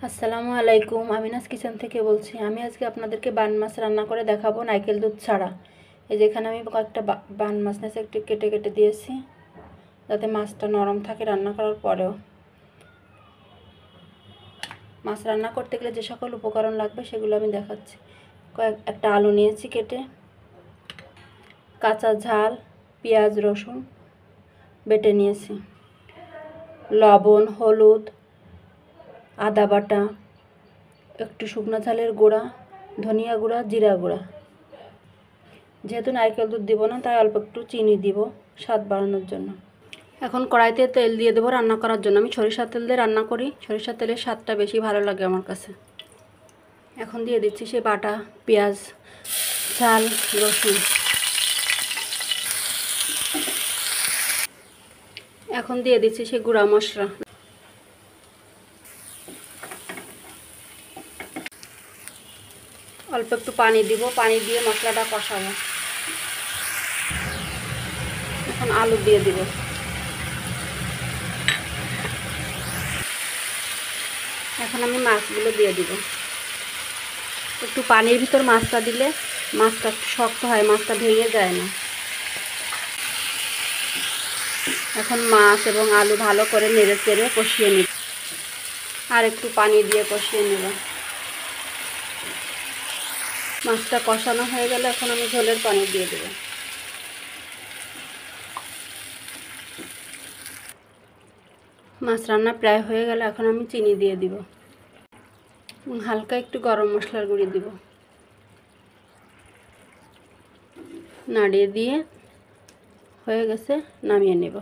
আসসালামু আলাইকুম, আমিনাস কিচেন থেকে বলছি। আমি আজকে আপনাদেরকে বান মাছ রান্না করে দেখাবো নারকেল দুধ ছাড়া। এই যেখানে আমি কয়েকটা বান মাছ নিয়েছি, একটু কেটে কেটে দিয়েছি যাতে মাছটা নরম থাকে রান্না করার পরেও। মাছ রান্না করতে গেলে যে সকল উপকরণ লাগবে সেগুলো আমি দেখাচ্ছি। একটা আলু নিয়েছি কেটে, কাঁচা ঝাল, পেঁয়াজ রসুন বেটে নিয়েছি, লবণ, হলুদ, আদা বাটা, একটু শুকনো ঝালের গুঁড়া, ধনিয়া গুঁড়া, জিরা গুঁড়া। যেহেতু নারকেল দুধ দিব না তাই অল্প একটু চিনি দিব স্বাদ বাড়ানোর জন্য। এখন কড়াইতে তেল দিয়ে দেবো রান্না করার জন্য। আমি সরিষার তেল দিয়ে রান্না করি, সরিষার তেলের স্বাদটা বেশি ভালো লাগে আমার কাছে। এখন দিয়ে দিচ্ছি সেই বাটা পেঁয়াজ, ঝাল, রসুন। এখন দিয়ে দিচ্ছি সেই গুঁড়া মশলা। অল্প একটু পানি দিব, পানি দিয়ে মশলাটা কষাবো। এখন আলু দিয়ে দিব। এখন আমি মাছগুলো দিয়ে দিব। একটু পানির ভিতর মাছটা দিলে মাছটা একটু শক্ত হয়, মাছটা ভেঙে যায় না। এখন মাছ এবং আলু ভালো করে নেড়ে চেড়ে কষিয়ে নিব। আর একটু পানি দিয়ে কষিয়ে নেব। মাছটা কষানো হয়ে গেলে এখন আমি ঝোলের পানি দিয়ে দেব। মাছ রান্না প্রায় হয়ে গেলে এখন আমি চিনি দিয়ে দিব। হালকা একটু গরম মশলার গুঁড়ি দিব। নাড়িয়ে দিয়ে হয়ে গেছে, নামিয়ে নেব।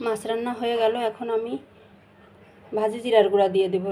মাছ রান্না হয়ে গেল, এখন আমি ভাজি জিরার গুঁড়া দিয়ে দেব।